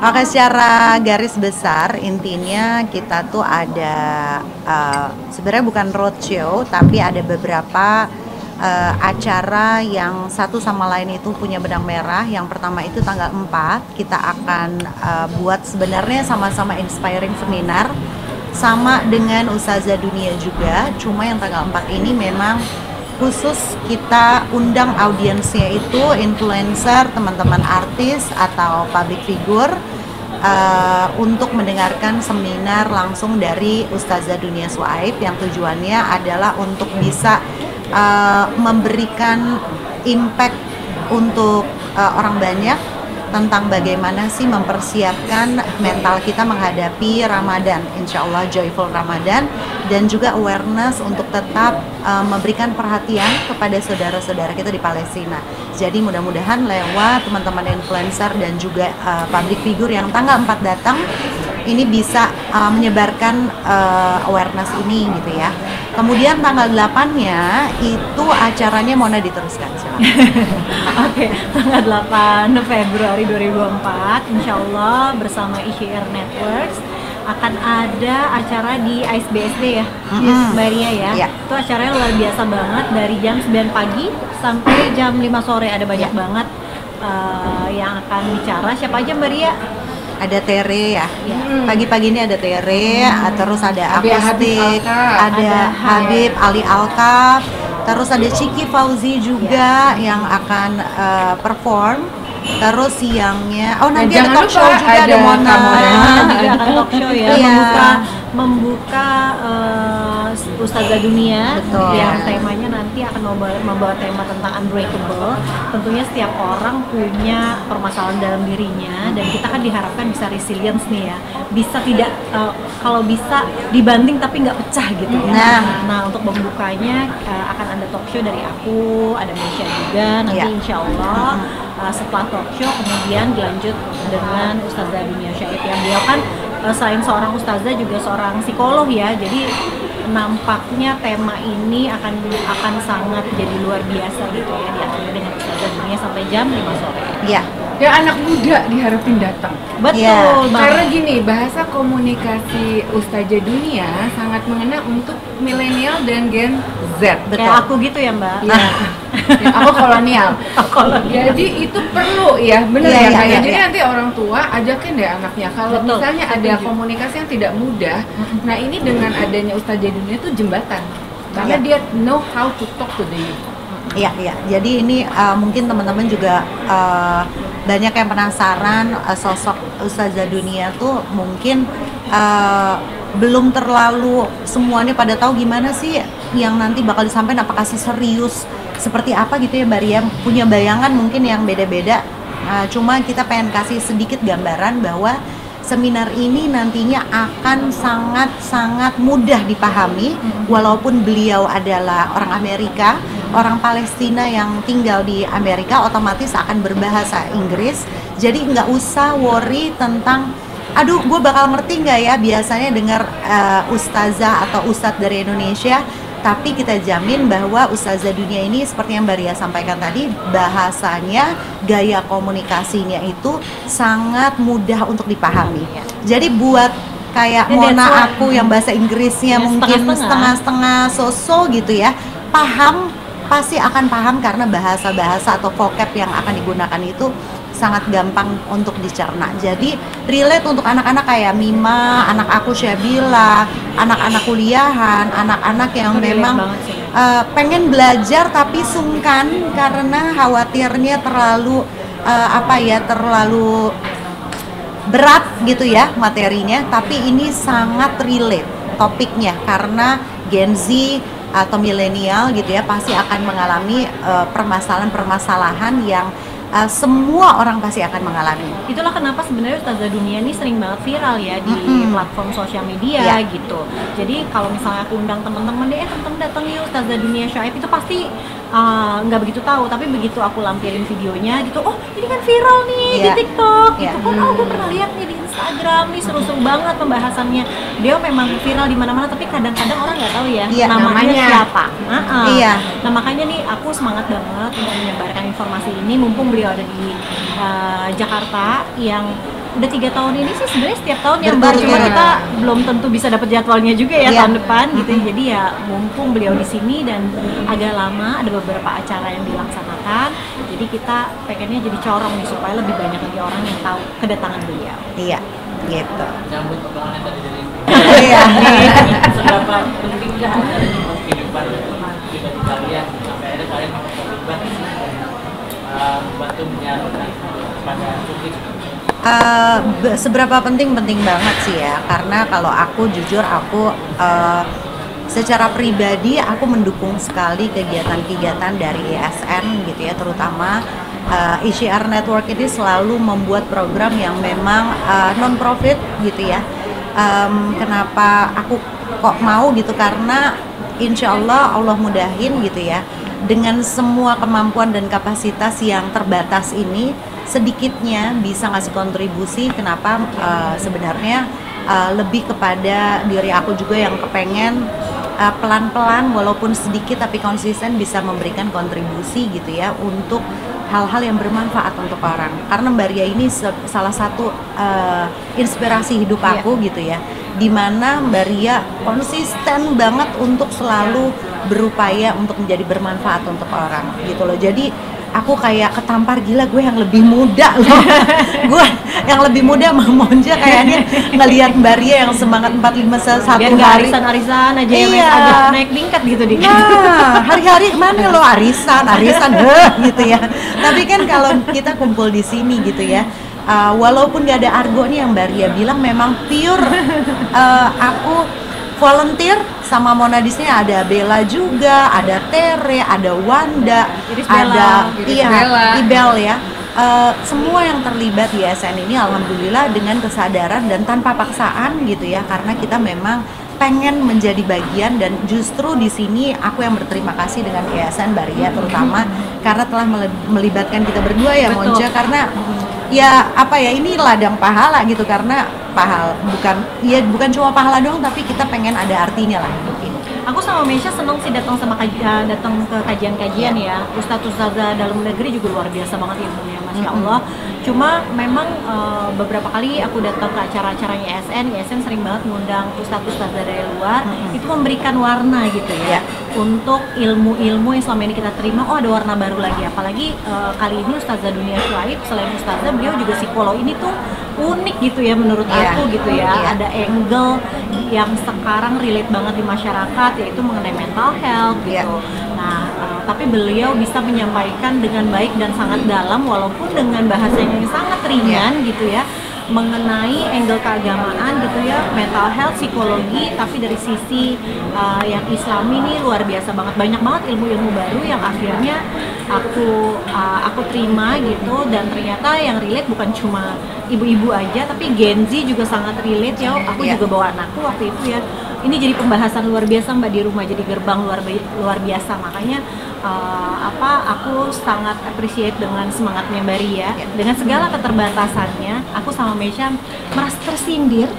Oke, secara garis besar intinya kita tuh ada sebenarnya bukan roadshow, tapi ada beberapa acara yang satu sama lain itu punya benang merah. Yang pertama itu tanggal 4 kita akan buat sebenarnya sama-sama inspiring seminar sama dengan Ustazah Dunia juga, cuma yang tanggal 4 ini memang khusus kita undang audiensnya itu influencer, teman-teman artis atau public figure untuk mendengarkan seminar langsung dari Ustazah Dunia Swaib yang tujuannya adalah untuk bisa memberikan impact untuk orang banyak tentang bagaimana sih mempersiapkan mental kita menghadapi Ramadan, insya Allah joyful Ramadan, dan juga awareness untuk tetap memberikan perhatian kepada saudara-saudara kita di Palestina. Jadi mudah-mudahan lewat teman-teman influencer dan juga public figure yang tanggal 4 datang ini bisa menyebarkan awareness ini gitu ya. Kemudian tanggal 8-nya itu acaranya Mona diteruskan. Oke, tanggal 8 Februari 2024 insya Allah bersama ICR Networks akan ada acara di ISBSD ya, Mbak Ria ya. Yeah. Itu acaranya luar biasa banget, dari jam 9 pagi sampai jam 5 sore ada banyak banget yang akan bicara. Siapa aja Mbak Ria? Ada Tere ya, pagi-pagi ini ada Tere, terus ada akustik, ada Habib Ali Alkaf, terus ada Ciki Fauzi juga yang akan perform. Terus siangnya, nanti ada talk show juga, ada Mona juga akan talk show ya, membuka Ustazah Dunia. Betul. Yang temanya nanti akan membawa tema tentang unbreakable. Tentunya setiap orang punya permasalahan dalam dirinya, dan kita kan diharapkan bisa resilience nih ya, bisa tidak kalau bisa dibanting tapi nggak pecah gitu ya. Nah untuk membukanya akan ada talk show dari aku, ada Mesya juga nanti insya Allah. Setelah talk show kemudian dilanjut dengan Ustazah Dunia Syaib yang beliau kan selain seorang ustazah juga seorang psikolog ya, jadi nampaknya tema ini akan sangat jadi luar biasa gitu ya, diakhiri dengan Ustazah Dunia sampai jam 5 sore. Iya. Ya anak muda diharapin datang. Betul. Karena gini, bahasa komunikasi Ustazah Dunia sangat mengena untuk milenial dan Gen Z. Kayak aku gitu ya Mbak. Ya, aku kolonial. Jadi itu perlu ya, bener ya kayak. Jadi nanti orang tua ajakin deh anaknya. Kalau misalnya ada komunikasi yang tidak mudah, nah ini dengan adanya Ustazah Dunia itu jembatan. Karena dia know how to talk to the youth. Iya. Jadi ini mungkin teman-teman juga banyak yang penasaran sosok Ustazah Dunia tuh mungkin belum terlalu semuanya pada tahu gimana sih yang nanti bakal disampaikan, apakah sih serius seperti apa gitu ya Mbak Ria, punya bayangan mungkin yang beda-beda. Cuma kita pengen kasih sedikit gambaran bahwa seminar ini nantinya akan sangat-sangat mudah dipahami, walaupun beliau adalah orang Amerika, orang Palestina yang tinggal di Amerika, otomatis akan berbahasa Inggris. Jadi nggak usah worry tentang, aduh gue bakal ngerti nggak ya, biasanya dengar ustazah atau ustadz dari Indonesia. Tapi kita jamin bahwa Ustazah Dunia ini seperti yang Mbak Ria sampaikan tadi, bahasanya, gaya komunikasinya itu sangat mudah untuk dipahami. Jadi buat kayak Mona aku yang bahasa Inggrisnya mungkin setengah-setengah so-so gitu ya, pasti akan paham karena bahasa-bahasa atau vocab yang akan digunakan itu sangat gampang untuk dicerna. Jadi relate untuk anak-anak kayak Mima, anak aku Syabila, anak-anak kuliahan, anak-anak yang memang pengen belajar tapi sungkan karena khawatirnya terlalu terlalu berat gitu ya materinya. Tapi ini sangat relate topiknya karena Gen Z atau milenial gitu ya pasti akan mengalami permasalahan-permasalahan yang semua orang pasti akan mengalami. Itulah kenapa sebenarnya Ustazah Dunia ini sering banget viral ya di platform sosial media gitu. Jadi kalau misalnya aku undang teman-teman deh, teman-teman datang yuk Ustazah Dunia Syaib, itu pasti nggak begitu tahu, tapi begitu aku lampirin videonya gitu, oh ini kan viral nih di TikTok gitu kan, oh gue pernah lihat nih di Instagram nih, seru-seru banget pembahasannya. Dia memang viral di mana-mana, tapi kadang-kadang orang nggak tahu ya namanya siapa. Nah makanya nih aku semangat banget untuk menyebarkan informasi ini, mumpung beliau ada di Jakarta yang udah 3 tahun ini sih sebenarnya setiap tahun ya Mbak, cuma kita belum tentu bisa dapat jadwalnya juga ya tahun depan gitu. Jadi ya mumpung beliau di sini dan agak lama ada beberapa acara yang dilaksanakan, jadi kita pengennya jadi corong nih supaya lebih banyak lagi orang yang tahu kedatangan beliau. Iya, gitu. Nyambut omongannya tadi dari Iya. seberapa pentingkah kehidupan pribadi kalian sampai akhirnya kalian mau terlibat membantu menyalurkan pada publik? Seberapa penting banget sih ya, karena kalau aku jujur secara pribadi aku mendukung sekali kegiatan-kegiatan dari ISN gitu ya, terutama ICR Network ini selalu membuat program yang memang non-profit gitu ya. Kenapa aku kok mau gitu, karena insya Allah mudahin gitu ya, dengan semua kemampuan dan kapasitas yang terbatas ini sedikitnya bisa ngasih kontribusi. Kenapa sebenarnya lebih kepada diri aku juga yang kepengen pelan-pelan walaupun sedikit tapi konsisten bisa memberikan kontribusi gitu ya untuk hal-hal yang bermanfaat untuk orang. Karena Mbak Ria ini salah satu inspirasi hidup aku gitu ya, dimana Mbak Ria konsisten banget untuk selalu berupaya untuk menjadi bermanfaat untuk orang gitu loh. Jadi aku kayak ketampar, gila gue yang lebih muda loh. Gue yang lebih muda Monja kayaknya ngelihat Mbak Ria yang semangat 45 satu hari. Arisan aja iya. ya, agak naik tingkat gitu dikit. Nah, hari-hari mana lo arisan gitu ya. Tapi kan kalau kita kumpul di sini gitu ya, walaupun gak ada argo nih yang Mbak Ria bilang, memang pure aku volunteer sama Mona di sini. Ada Bella juga, ada Tere, ada Wanda, ada Ibel ya. Semua yang terlibat di SN ini alhamdulillah dengan kesadaran dan tanpa paksaan gitu ya, karena kita memang pengen menjadi bagian. Dan justru di sini aku yang berterima kasih dengan Yayasan Mbak Ria terutama karena telah melibatkan kita berdua ya. Betul. Monja, karena ya apa ya, ini ladang pahala gitu, karena bukan cuma pahala doang, tapi kita pengen ada artinya lah mungkin. Aku sama Mesya seneng sih datang ke kajian-kajian ya. Ustadz-ustadzah dalam negeri juga luar biasa banget ilmunya, Masya Allah. Cuma memang beberapa kali aku datang ke acara-acaranya ISN sering banget ngundang ustadz-ustadzah dari luar. Itu memberikan warna gitu ya, untuk ilmu-ilmu yang selama ini kita terima. Oh, ada warna baru lagi. Apalagi kali ini Ustazah Dunia Syuaib, selain ustazah, beliau juga psikolog. Ini tuh unik gitu ya menurut aku gitu ya. Ada angle yang sekarang relate banget di masyarakat, yaitu mengenai mental health gitu. Nah, tapi beliau bisa menyampaikan dengan baik dan sangat dalam, walaupun dengan bahasa yang sangat ringan gitu ya, mengenai angle keagamaan gitu ya, mental health, psikologi, tapi dari sisi yang Islami ini luar biasa banget. Banyak banget ilmu-ilmu baru yang akhirnya aku terima gitu, dan ternyata yang relate bukan cuma ibu-ibu aja, tapi Gen Z juga sangat relate ya. Aku juga bawa anakku waktu itu ya. Ini jadi pembahasan luar biasa Mbak di rumah, jadi gerbang luar biasa. Makanya aku sangat appreciate dengan semangatnya Mbak Ria, dengan segala keterbatasannya. Aku sama Mesya merasa tersindir.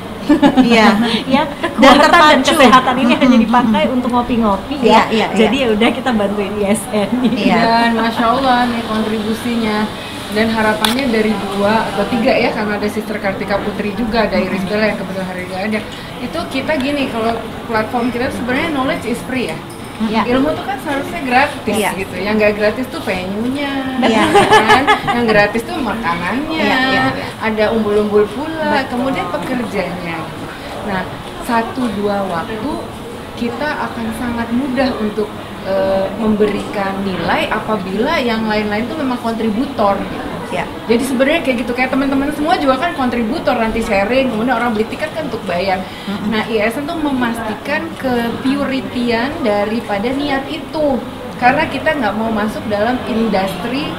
Iya, ya, kekuatan dan kesehatan ini hanya dipakai untuk ngopi-ngopi ya. Jadi ya udah, kita bantuin ISN. Dan Masya Allah nih kontribusinya, dan harapannya dari 2 atau 3 ya, karena ada Sister Kartika Putri juga, ada Iris Bella yang kebetulan hari ini ada. Itu kita gini, kalau platform kita sebenarnya knowledge is free ya. Ilmu tuh kan seharusnya gratis gitu. Yang nggak gratis tuh venue-nya, kan? Yang gratis tuh makanannya, ada umbul-umbul pula, kemudian pekerjanya. Nah, 1-2 waktu kita akan sangat mudah untuk memberikan nilai apabila yang lain-lain tuh memang kontributor gitu. Jadi sebenarnya kayak gitu, kayak teman-teman semua juga kan kontributor, nanti sharing, kemudian orang beli tiket kan untuk bayar. Nah, ISN tuh memastikan ke-purity-an daripada niat itu, karena kita nggak mau masuk dalam industri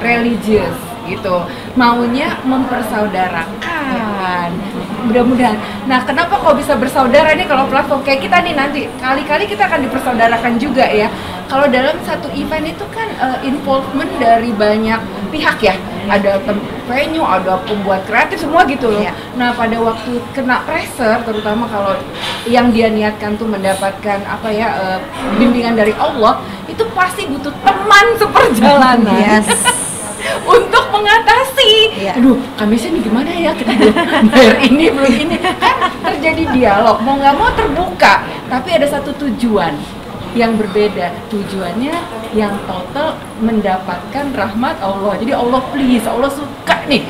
religius gitu, maunya mempersaudarakan. Mudah-mudahan. Nah, kenapa kok bisa bersaudara nih kalau platform kayak kita nih, nanti kali-kali kita akan dipersaudarakan juga ya. Kalau dalam satu event itu kan involvement dari banyak pihak ya, ada venue, ada pembuat kreatif, semua gitu loh. Nah, pada waktu kena pressure, terutama kalau yang dia niatkan tuh mendapatkan bimbingan dari Allah, itu pasti butuh teman seperjalanan. untuk mengatasi. Aduh, kamisnya nih gimana ya, kita belum bayar ini, belum ini. Kan terjadi dialog, mau nggak mau terbuka, tapi ada satu tujuan yang berbeda. Tujuannya yang total mendapatkan rahmat Allah. Jadi Allah please, Allah suka nih.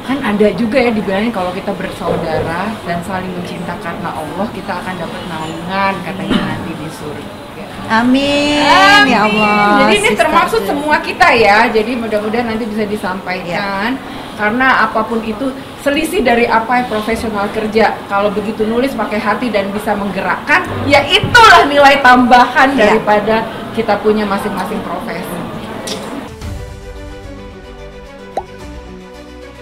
Kan ada juga ya dibilangin kalau kita bersaudara dan saling mencinta karena Allah, kita akan dapat naungan katanya nanti di surga. Amin. Ya Allah. Jadi ini termasuk semua kita ya. Jadi mudah-mudahan nanti bisa disampaikan. Karena apapun itu selisih dari apa yang profesional kerja. Kalau begitu nulis pakai hati dan bisa menggerakkan, ya itulah nilai tambahan daripada kita punya masing-masing profesi.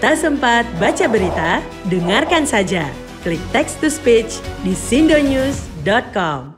Tak sempat baca berita? Dengarkan saja. Klik text to speech di sindonews.com.